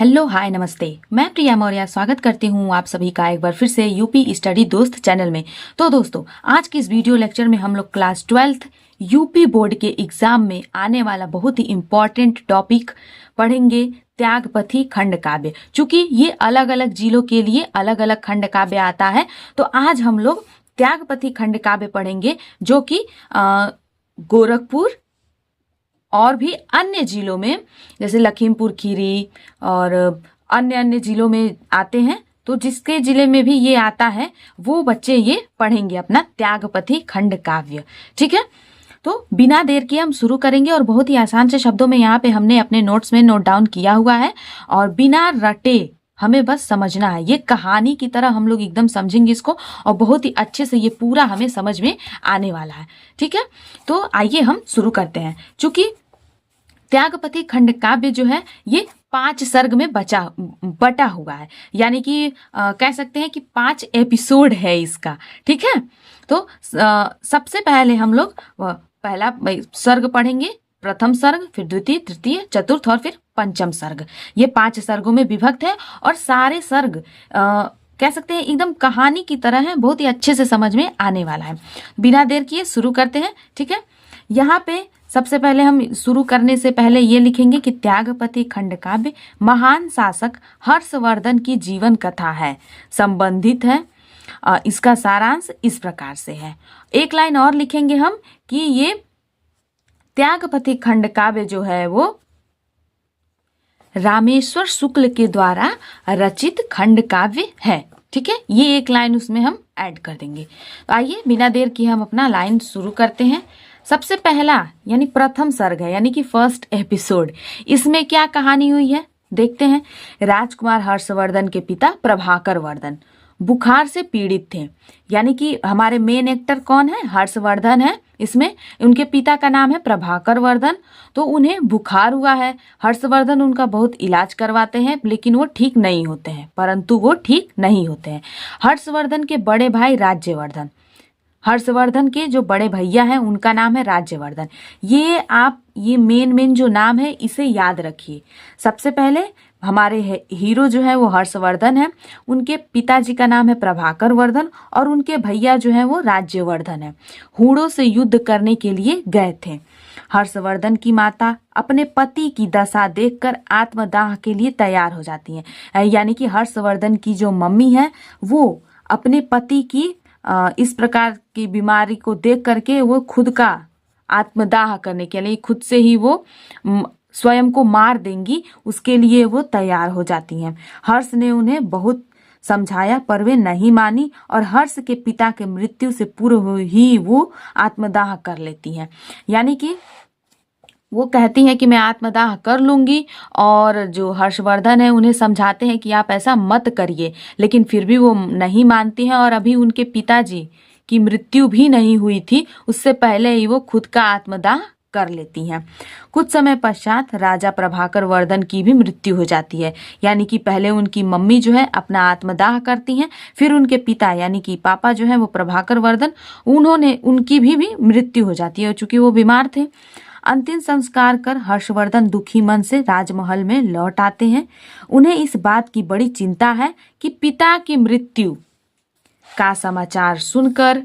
Hello hi नमस्ते। मैं प्रिया मौर्य स्वागत करती हूँ आप सभी का एक बार फिर से यूपी स्टडी दोस्त चैनल में। तो दोस्तों, आज की इस वीडियो लेक्चर में हम लोग क्लास 12th यूपी बोर्ड के एग्जाम में आने वाला बहुत ही इम्पोर्टेंट टॉपिक पढ़ेंगे, त्यागपथी खंड काव्य। चूंकि ये अलग अलग जिलों के लिए अलग अलग खंड काव्य आता है, तो आज हम लोग त्यागपथी खंड काव्य पढ़ेंगे, जो कि गोरखपुर और भी अन्य जिलों में जैसे लखीमपुर खीरी और अन्य अन्य जिलों में आते हैं। तो जिसके जिले में भी ये आता है वो बच्चे ये पढ़ेंगे अपना त्यागपथी खंड काव्य। ठीक है, तो बिना देर किए हम शुरू करेंगे और बहुत ही आसान से शब्दों में यहाँ पे हमने अपने नोट्स में नोट डाउन किया हुआ है और बिना रटे हमें बस समझना है। ये कहानी की तरह हम लोग एकदम समझेंगे इसको और बहुत ही अच्छे से ये पूरा हमें समझ में आने वाला है। ठीक है, तो आइए हम शुरू करते हैं। चूंकि त्यागपथी खंड काव्य जो है ये 5 सर्ग में बटा हुआ है, यानी कि कह सकते हैं कि 5 एपिसोड है इसका। ठीक है, तो सबसे पहले हम लोग पहला सर्ग पढ़ेंगे, प्रथम सर्ग, फिर द्वितीय, तृतीय, चतुर्थ और फिर पंचम सर्ग। ये 5 सर्गों में विभक्त है और सारे सर्ग कह सकते हैं एकदम कहानी की तरह है, बहुत ही अच्छे से समझ में आने वाला है। बिना देर किए शुरू करते हैं। ठीक है, यहाँ पे सबसे पहले हम शुरू करने से पहले ये लिखेंगे कि त्यागपथी खंड काव्य महान शासक हर्षवर्धन की जीवन कथा है, संबंधित है। इसका सारांश इस प्रकार से है। एक लाइन और लिखेंगे हम कि ये त्यागपथी खंड काव्य जो है वो रामेश्वर शुक्ल के द्वारा रचित खंड काव्य है। ठीक है, ये एक लाइन उसमें हम ऐड कर देंगे। तो आइए बिना देर किए हम अपना लाइन शुरू करते हैं। सबसे पहला यानी प्रथम सर्ग है, यानी कि फर्स्ट एपिसोड। इसमें क्या कहानी हुई है देखते हैं। राजकुमार हर्षवर्धन के पिता प्रभाकर वर्धन बुखार से पीड़ित थे, यानी कि हमारे मेन एक्टर कौन है, हर्षवर्धन है। इसमें उनके पिता का नाम है प्रभाकर वर्धन। तो उन्हें बुखार हुआ है। हर्षवर्धन उनका बहुत इलाज करवाते हैं, लेकिन वो ठीक नहीं होते हैं, परंतु वो ठीक नहीं होते हैं। हर्षवर्धन के बड़े भाई राज्यवर्धन, हर्षवर्धन के जो बड़े भैया हैं उनका नाम है राज्यवर्धन। ये मेन जो नाम है इसे याद रखिए। सबसे पहले हमारे हीरो जो है वो हर्षवर्धन है, उनके पिताजी का नाम है प्रभाकर वर्धन और उनके भैया जो है वो राज्यवर्धन है। हूणों से युद्ध करने के लिए गए थे। हर्षवर्धन की माता अपने पति की दशा देखकर आत्मदाह के लिए तैयार हो जाती हैं, यानी कि हर्षवर्धन की जो मम्मी है वो अपने पति की इस प्रकार की बीमारी को देख करके वो खुद का आत्मदाह करने के लिए खुद से ही वो स्वयं को मार देंगी, उसके लिए वो तैयार हो जाती हैं। हर्ष ने उन्हें बहुत समझाया पर वे नहीं मानी और हर्ष के पिता के मृत्यु से पूर्व ही वो आत्मदाह कर लेती हैं। यानी कि वो कहती हैं कि मैं आत्मदाह कर लूंगी और जो हर्षवर्धन है उन्हें समझाते हैं कि आप ऐसा मत करिए, लेकिन फिर भी वो नहीं मानती हैं और अभी उनके पिताजी की मृत्यु भी नहीं हुई थी, उससे पहले ही वो खुद का आत्मदाह कर लेती हैं। कुछ समय पश्चात राजा प्रभाकर वर्धन की भी मृत्यु हो जाती है, यानी कि पहले उनकी मम्मी जो है अपना आत्मदाह करती हैं, फिर उनके पिता यानी कि पापा जो है वो प्रभाकर वर्धन उनकी भी मृत्यु हो जाती है, चूंकि वो बीमार थे। अंतिम संस्कार कर हर्षवर्धन दुखी मन से राजमहल में लौट आते हैं। उन्हें इस बात की बड़ी चिंता है कि पिता की मृत्यु का समाचार सुनकर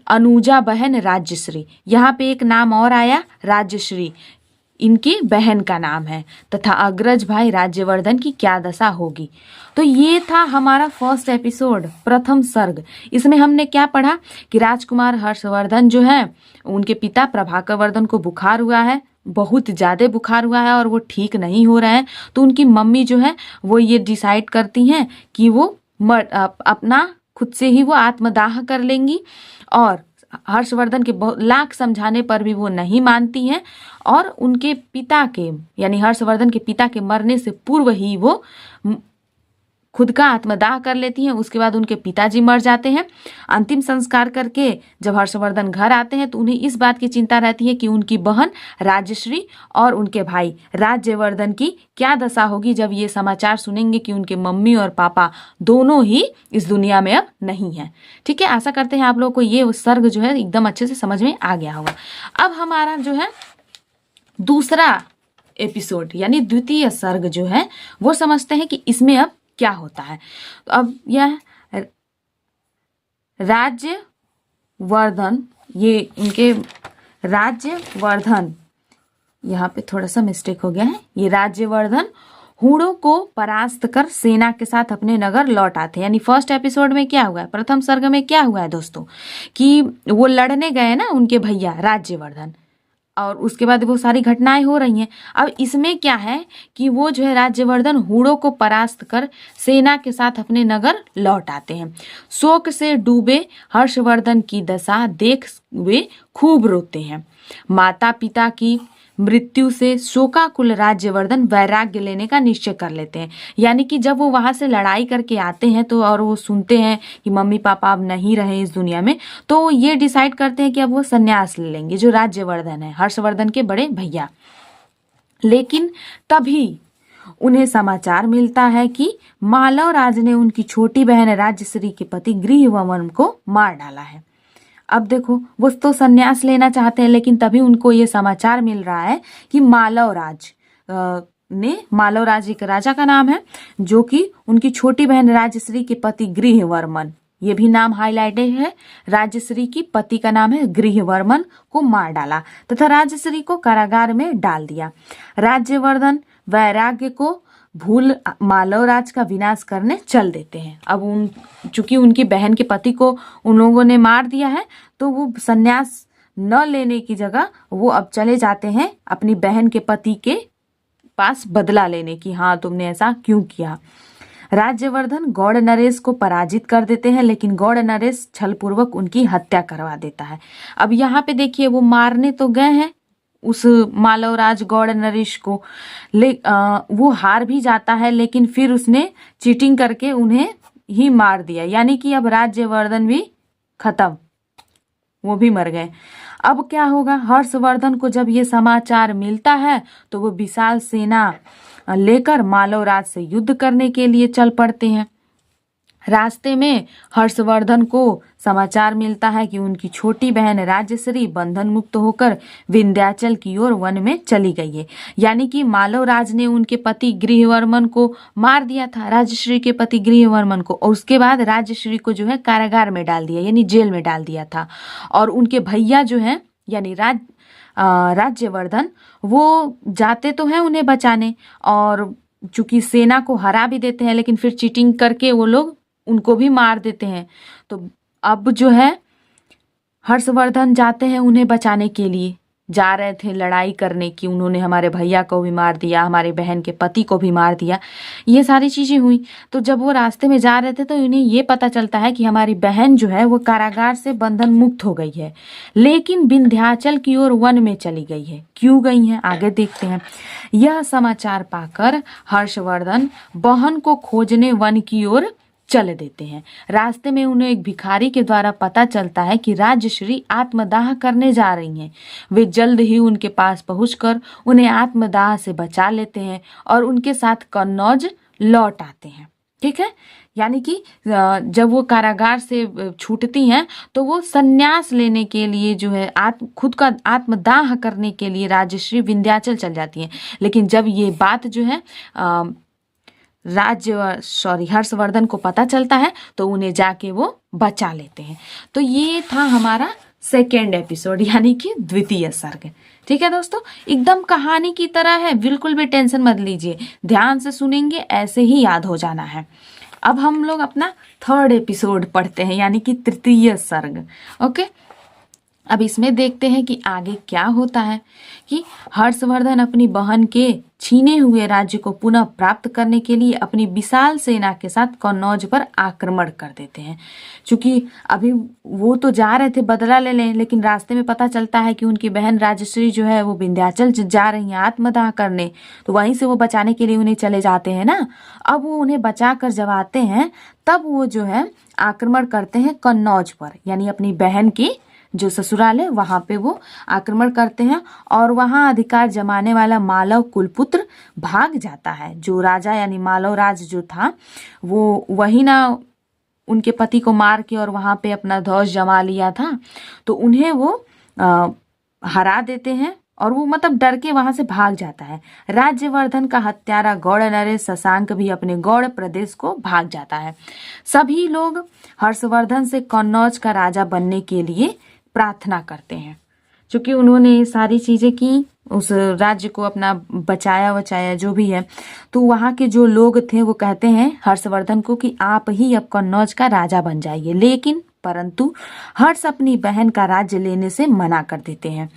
अनुजा बहन राज्यश्री, यहाँ पे एक नाम और आया राज्यश्री, इनकी बहन का नाम है, तथा अग्रज भाई राज्यवर्धन की क्या दशा होगी। तो ये था हमारा फर्स्ट एपिसोड, प्रथम सर्ग। इसमें हमने क्या पढ़ा कि राजकुमार हर्षवर्धन जो है उनके पिता प्रभाकर वर्धन को बुखार हुआ है, बहुत ज्यादा बुखार हुआ है और वो ठीक नहीं हो रहे हैं। तो उनकी मम्मी जो है वो ये डिसाइड करती हैं कि वो अपना खुद से ही वो आत्मदाह कर लेंगी और हर्षवर्धन के लाख समझाने पर भी वो नहीं मानती हैं और उनके पिता के यानी हर्षवर्धन के पिता के मरने से पूर्व ही वो खुद का आत्मदाह कर लेती हैं। उसके बाद उनके पिताजी मर जाते हैं। अंतिम संस्कार करके जब हर्षवर्धन घर आते हैं तो उन्हें इस बात की चिंता रहती है कि उनकी बहन राजश्री और उनके भाई राज्यवर्धन की क्या दशा होगी जब ये समाचार सुनेंगे कि उनके मम्मी और पापा दोनों ही इस दुनिया में अब नहीं है। ठीक है, आशा करते हैं आप लोगों को ये सर्ग जो है एकदम अच्छे से समझ में आ गया होगा। अब हमारा जो है दूसरा एपिसोड यानी द्वितीय सर्ग जो है वो समझते हैं कि इसमें अब क्या होता है। तो अब यह राज्यवर्धन, ये उनके राज्यवर्धन, यहाँ पे थोड़ा सा मिस्टेक हो गया है, ये राज्यवर्धन हूणों को परास्त कर सेना के साथ अपने नगर लौट आते हैं। यानी फर्स्ट एपिसोड में क्या हुआ है, प्रथम सर्ग में क्या हुआ है दोस्तों, कि वो लड़ने गए ना उनके भैया राज्यवर्धन, और उसके बाद वो सारी घटनाएं हो रही हैं। अब इसमें क्या है कि वो जो है राज्यवर्धन हूणों को परास्त कर सेना के साथ अपने नगर लौट आते हैं। शोक से डूबे हर्षवर्धन की दशा देख वे खूब रोते हैं। माता पिता की मृत्यु से शोकाकुल राज्यवर्धन वैराग्य लेने का निश्चय कर लेते हैं। यानी कि जब वो वहां से लड़ाई करके आते हैं तो और वो सुनते हैं कि मम्मी पापा अब नहीं रहे इस दुनिया में, तो ये डिसाइड करते हैं कि अब वो संन्यास ले लेंगे, जो राज्यवर्धन है, हर्षवर्धन के बड़े भैया। लेकिन तभी उन्हें समाचार मिलता है कि मालव राज ने उनकी छोटी बहन राजश्री के पति गृहवर्मन को मार डाला है। अब देखो, वो तो संन्यास लेना चाहते हैं, लेकिन तभी उनको ये समाचार मिल रहा है कि मालव राज एक राजा का नाम है, जो कि उनकी छोटी बहन राजश्री के पति गृहवर्मन, ये भी नाम हाईलाइटेड है, राजश्री की पति का नाम है गृहवर्मन, को मार डाला तथा राजश्री को कारागार में डाल दिया। राज्यवर्धन वैराग्य को भूल मालव राज का विनाश करने चल देते हैं। अब चूंकि उनकी बहन के पति को उन लोगों ने मार दिया है, तो वो संन्यास न लेने की जगह वो अब चले जाते हैं अपनी बहन के पति के पास बदला लेने की, हाँ तुमने ऐसा क्यों किया। राज्यवर्धन गौड़ नरेश को पराजित कर देते हैं, लेकिन गौड़ नरेश छलपूर्वक उनकी हत्या करवा देता है। अब यहाँ पे देखिए, वो मारने तो गए हैं उस मालवराज गौड़ नरेश को, वो हार भी जाता है, लेकिन फिर उसने चीटिंग करके उन्हें ही मार दिया। यानी कि अब राज्यवर्धन भी खत्म, वो भी मर गए। अब क्या होगा, हर्षवर्धन को जब ये समाचार मिलता है तो वो विशाल सेना लेकर मालवराज से युद्ध करने के लिए चल पड़ते हैं। रास्ते में हर्षवर्धन को समाचार मिलता है कि उनकी छोटी बहन राजश्री बंधन मुक्त होकर विंध्याचल की ओर वन में चली गई है। यानी कि मालवराज ने उनके पति गृहवर्मन को मार दिया था, राजश्री के पति गृहवर्मन को, और उसके बाद राजश्री को जो है कारागार में डाल दिया, यानी जेल में डाल दिया था। और उनके भैया जो है यानी राज्यवर्धन, वो जाते तो हैं उन्हें बचाने, और चूंकि सेना को हरा भी देते हैं, लेकिन फिर चीटिंग करके वो लोग उनको भी मार देते हैं। तो अब जो है हर्षवर्धन जाते हैं उन्हें बचाने के लिए, जा रहे थे लड़ाई करने की, उन्होंने हमारे भैया को भी मार दिया, हमारे बहन के पति को भी मार दिया, ये सारी चीजें हुई। तो जब वो रास्ते में जा रहे थे तो इन्हें ये पता चलता है कि हमारी बहन जो है वो कारागार से बंधन मुक्त हो गई है, लेकिन विंध्याचल की ओर वन में चली गई है। क्यों गई है, आगे देखते हैं। यह समाचार पाकर हर्षवर्धन बहन को खोजने वन की ओर चल देते हैं। रास्ते में उन्हें एक भिखारी के द्वारा पता चलता है कि राजश्री आत्मदाह करने जा रही हैं। वे जल्द ही उनके पास पहुंचकर उन्हें आत्मदाह से बचा लेते हैं और उनके साथ कन्नौज लौट आते हैं। ठीक है, यानी कि जब वो कारागार से छूटती हैं तो वो संन्यास लेने के लिए जो है खुद का आत्मदाह करने के लिए राजश्री विंध्याचल चल जाती हैं। लेकिन जब ये बात जो है हर्षवर्धन को पता चलता है तो उन्हें जाके वो बचा लेते हैं। तो ये था हमारा सेकेंड एपिसोड, यानी कि द्वितीय सर्ग। ठीक है दोस्तों, एकदम कहानी की तरह है, बिल्कुल भी टेंशन मत लीजिए, ध्यान से सुनेंगे ऐसे ही याद हो जाना है। अब हम लोग अपना थर्ड एपिसोड पढ़ते हैं, यानी कि तृतीय सर्ग। ओके, अब इसमें देखते हैं कि आगे क्या होता है। कि हर्षवर्धन अपनी बहन के छीने हुए राज्य को पुनः प्राप्त करने के लिए अपनी विशाल सेना के साथ कन्नौज पर आक्रमण कर देते हैं। क्योंकि अभी वो तो जा रहे थे बदला ले लें, लेकिन रास्ते में पता चलता है कि उनकी बहन राजश्री जो है वो विंध्याचल जा रही हैं आत्मदाह करने, तो वहीं से वो बचाने के लिए उन्हें चले जाते हैं ना। अब वो उन्हें बचा कर जब आते हैं तब वो जो है आक्रमण करते हैं कन्नौज पर, यानी अपनी बहन की जो ससुराल है वहां पे वो आक्रमण करते हैं। और वहां अधिकार जमाने वाला मालव कुलपुत्र भाग जाता है। जो राजा यानी मालव राज जो था वो वही ना उनके पति को मार के और वहां पे अपना ध्वज जमा लिया था, तो उन्हें वो हरा देते हैं और वो मतलब डर के वहां से भाग जाता है। राज्यवर्धन का हत्यारा गौड़ नरेश शशांक भी अपने गौड़ प्रदेश को भाग जाता है। सभी लोग हर्षवर्धन से कन्नौज का राजा बनने के लिए प्रार्थना करते हैं। क्योंकि उन्होंने ये सारी चीजें की, उस राज्य को अपना बचाया जो भी है, तो वहां के जो लोग थे वो कहते हैं हर्षवर्धन को कि आप ही अब कन्नौज का राजा बन जाइए। लेकिन परंतु हर्ष अपनी बहन का राज्य लेने से मना कर देते हैं।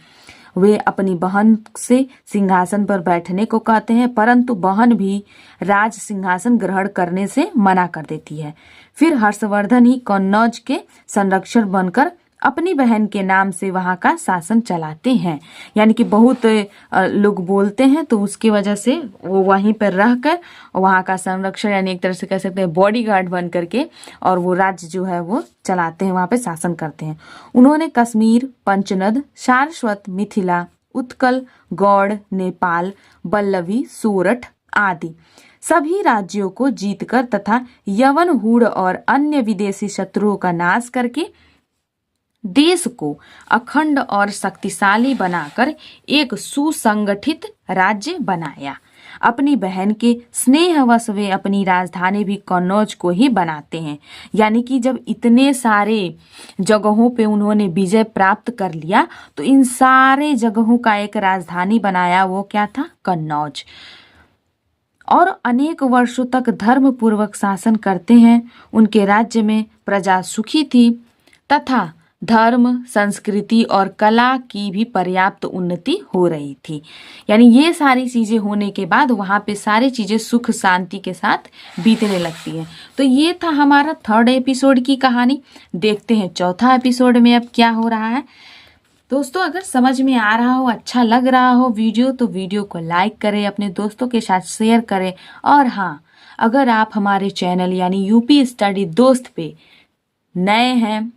वे अपनी बहन से सिंहासन पर बैठने को कहते हैं, परंतु बहन भी राज सिंहासन ग्रहण करने से मना कर देती है। फिर हर्षवर्धन ही कन्नौज के संरक्षक बनकर अपनी बहन के नाम से वहां का शासन चलाते हैं। यानी कि बहुत लोग बोलते हैं, तो उसकी वजह से वो वहीं पर रहकर वहां का संरक्षण, यानी एक तरह से कह सकते हैं बॉडीगार्ड बन करके, और वो राज्य जो है वो चलाते हैं, वहां पे शासन करते हैं। उन्होंने कश्मीर, पंचनद, सारस्वत, मिथिला, उत्कल, गौड़, नेपाल, बल्लवी, सोरठ आदि सभी राज्यों को जीतकर तथा यवन, हूण और अन्य विदेशी शत्रुओं का नाश करके देश को अखंड और शक्तिशाली बनाकर एक सुसंगठित राज्य बनाया। अपनी बहन के स्नेहवश वे अपनी राजधानी भी कन्नौज को ही बनाते हैं। यानी कि जब इतने सारे जगहों पे उन्होंने विजय प्राप्त कर लिया, तो इन सारे जगहों का एक राजधानी बनाया, वो क्या था? कन्नौज। और अनेक वर्षों तक धर्म पूर्वक शासन करते हैं। उनके राज्य में प्रजा सुखी थी तथा धर्म, संस्कृति और कला की भी पर्याप्त उन्नति हो रही थी। यानी ये सारी चीजें होने के बाद वहां पे सारी चीजें सुख शांति के साथ बीतने लगती हैं। तो ये था हमारा 3rd एपिसोड की कहानी। देखते हैं 4था एपिसोड में अब क्या हो रहा है। दोस्तों, अगर समझ में आ रहा हो, अच्छा लग रहा हो वीडियो, तो वीडियो को लाइक करें, अपने दोस्तों के साथ शेयर करें। और हाँ, अगर आप हमारे चैनल यानी यूपी स्टडी दोस्त पे नए हैं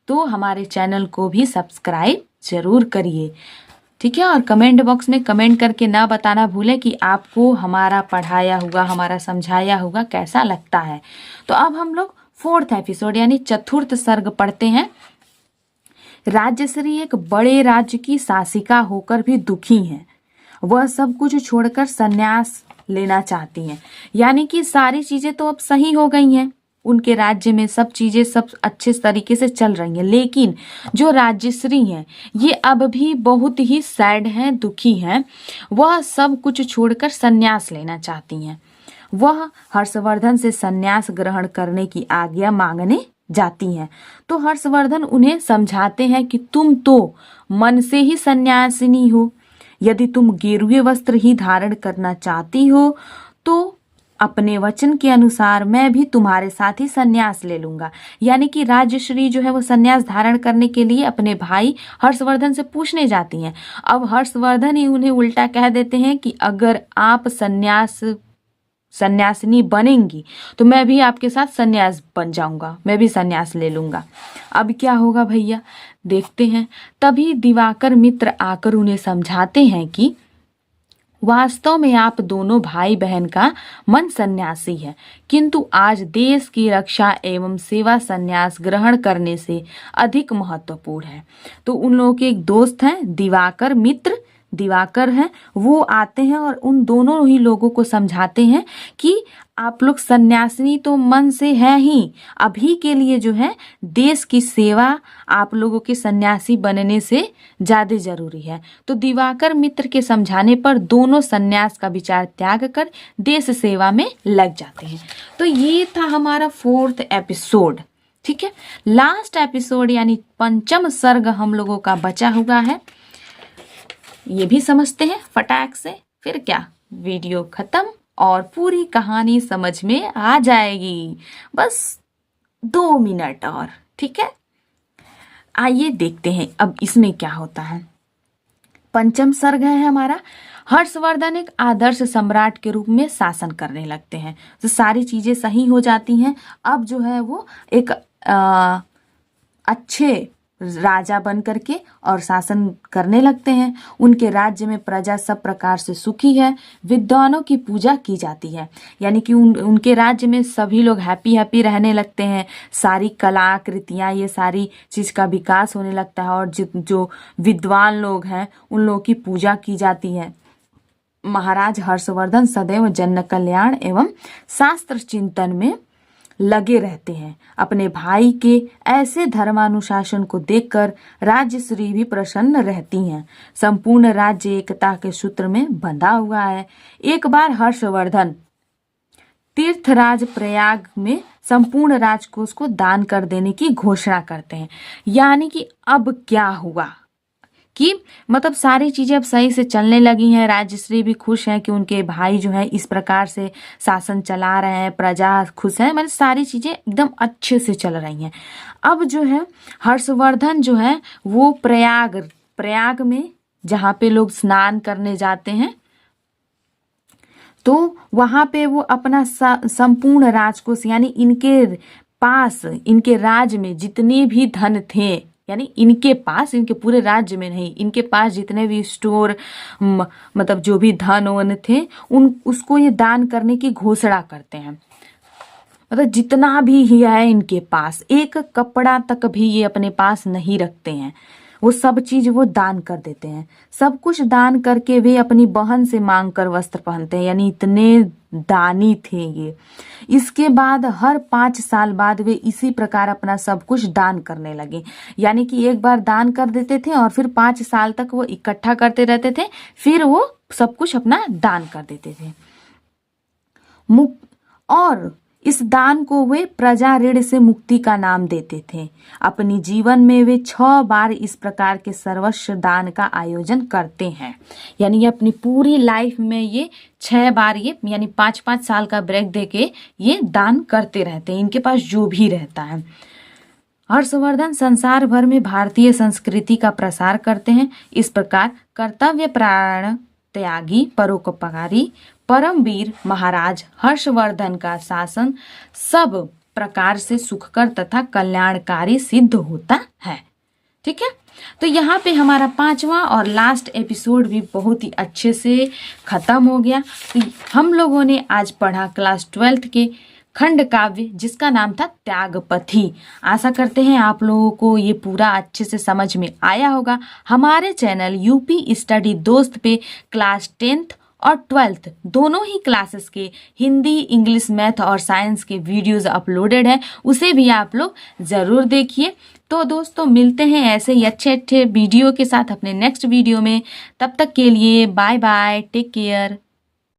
तो हमारे चैनल को भी सब्सक्राइब जरूर करिए, ठीक है। और कमेंट बॉक्स में कमेंट करके ना बताना भूलें कि आपको हमारा पढ़ाया हुआ, हमारा समझाया हुआ कैसा लगता है। तो अब हम लोग 4th एपिसोड यानी 4th सर्ग पढ़ते हैं। राजश्री एक बड़े राज्य की शासिका होकर भी दुखी हैं। वह सब कुछ छोड़कर संन्यास लेना चाहती हैं। यानी कि सारी चीजें तो अब सही हो गई हैं, उनके राज्य में सब चीजें सब अच्छे तरीके से चल रही हैं, लेकिन जो राजश्री हैं ये अब भी बहुत ही सैड हैं, दुखी हैं। वह सब कुछ छोड़कर संन्यास लेना चाहती हैं। वह हर्षवर्धन से संन्यास ग्रहण करने की आज्ञा मांगने जाती हैं। तो हर्षवर्धन उन्हें समझाते हैं कि तुम तो मन से ही संन्यासिनी हो। यदि तुम गेरुए वस्त्र ही धारण करना चाहती हो तो अपने वचन के अनुसार मैं भी तुम्हारे साथ ही संन्यास ले लूंगा। यानी कि राजश्री जो है वो संन्यास धारण करने के लिए अपने भाई हर्षवर्धन से पूछने जाती हैं। अब हर्षवर्धन ही उन्हें उल्टा कह देते हैं कि अगर आप सन्यासिनी बनेंगी तो मैं भी आपके साथ संन्यास बन जाऊंगा, मैं भी संन्यास ले लूंगा। अब क्या होगा भैया, देखते हैं। तभी दिवाकर मित्र आकर उन्हें समझाते हैं कि वास्तव में आप दोनों भाई बहन का मन सन्यासी है, किंतु आज देश की रक्षा एवं सेवा संन्यास ग्रहण करने से अधिक महत्वपूर्ण है। तो उन लोगों के एक दोस्त हैं दिवाकर, मित्र दिवाकर हैं, वो आते हैं और उन दोनों ही लोगों को समझाते हैं कि आप लोग सन्यासिनी तो मन से है ही, अभी के लिए जो है देश की सेवा आप लोगों के सन्यासी बनने से ज्यादा जरूरी है। तो दिवाकर मित्र के समझाने पर दोनों सन्यास का विचार त्याग कर देश सेवा में लग जाते हैं। तो ये था हमारा 4th एपिसोड, ठीक है। लास्ट एपिसोड यानी 5म सर्ग हम लोगों का बचा हुआ है, ये भी समझते हैं फटाक से, फिर क्या वीडियो खत्म और पूरी कहानी समझ में आ जाएगी। बस 2 मिनट और, ठीक है। आइए देखते हैं अब इसमें क्या होता है। 5म सर्ग है हमारा। हर्षवर्धन एक आदर्श सम्राट के रूप में शासन करने लगते हैं। तो सारी चीजें सही हो जाती हैं। अब जो है वो एक अच्छे राजा बन करके और शासन करने लगते हैं। उनके राज्य में प्रजा सब प्रकार से सुखी है। विद्वानों की पूजा की जाती है, यानी कि उनके राज्य में सभी लोग हैप्पी हैप्पी रहने लगते हैं। सारी कलाकृतियाँ, ये सारी चीज का विकास होने लगता है और जो विद्वान लोग हैं उन लोगों की पूजा की जाती है। महाराज हर्षवर्धन सदैव जन कल्याण एवं शास्त्र चिंतन में लगे रहते हैं। अपने भाई के ऐसे धर्मानुशासन को देखकर राज्यश्री भी प्रसन्न रहती हैं। संपूर्ण राज्य एकता के सूत्र में बंधा हुआ है। एक बार हर्षवर्धन तीर्थराज प्रयाग में संपूर्ण राजकोष को दान कर देने की घोषणा करते हैं। यानी कि अब क्या हुआ कि मतलब सारी चीजें अब सही से चलने लगी हैं। राजश्री भी खुश हैं कि उनके भाई जो है इस प्रकार से शासन चला रहे हैं, प्रजा खुश है, मतलब सारी चीजें एकदम अच्छे से चल रही हैं। अब जो है हर्षवर्धन जो है वो प्रयाग में जहाँ पे लोग स्नान करने जाते हैं, तो वहां पे वो अपना संपूर्ण राजकोष, यानी इनके पास, इनके राज्य में जितने भी धन थे, यानी इनके पास, इनके पूरे राज्य में नहीं, इनके पास जितने भी स्टोर मतलब जो भी धन वन थे उसको ये दान करने की घोषणा करते हैं। मतलब जितना भी ही है इनके पास, एक कपड़ा तक भी ये अपने पास नहीं रखते हैं। वो सब चीज वो दान कर देते हैं। सब कुछ दान करके वे अपनी बहन से मांग कर वस्त्र पहनते हैं, यानी इतने दानी थे ये। इसके बाद हर 5 साल बाद वे इसी प्रकार अपना सब कुछ दान करने लगे। यानी कि एक बार दान कर देते थे और फिर 5 साल तक वो इकट्ठा करते रहते थे, फिर वो सब कुछ अपना दान कर देते थे। और इस दान को वे प्रजा ऋण से मुक्ति का नाम देते थे। अपनी जीवन में वे 6 बार इस प्रकार के सर्वस्व दान का आयोजन करते हैं। यानी अपनी पूरी लाइफ में ये 6 बार, ये यानी 5-5 साल का ब्रेक देके ये दान करते रहते हैं, इनके पास जो भी रहता है। हर्षवर्धन संसार भर में भारतीय संस्कृति का प्रसार करते हैं। इस प्रकार कर्तव्य प्राण त्यागी परोपकारी परमवीर महाराज हर्षवर्धन का शासन सब प्रकार से सुखकर तथा कल्याणकारी सिद्ध होता है। ठीक है, तो यहाँ पे हमारा 5वां और लास्ट एपिसोड भी बहुत ही अच्छे से खत्म हो गया। तो हम लोगों ने आज पढ़ा क्लास 12th के खंड काव्य जिसका नाम था त्यागपथी। आशा करते हैं आप लोगों को ये पूरा अच्छे से समझ में आया होगा। हमारे चैनल यूपी स्टडी दोस्त पे क्लास 10th और 12th दोनों ही क्लासेस के हिंदी, इंग्लिश, मैथ और साइंस के वीडियोस अपलोडेड हैं, उसे भी आप लोग ज़रूर देखिए। तो दोस्तों मिलते हैं ऐसे ही अच्छे अच्छे वीडियो के साथ अपने नेक्स्ट वीडियो में। तब तक के लिए बाय बाय, टेक केयर।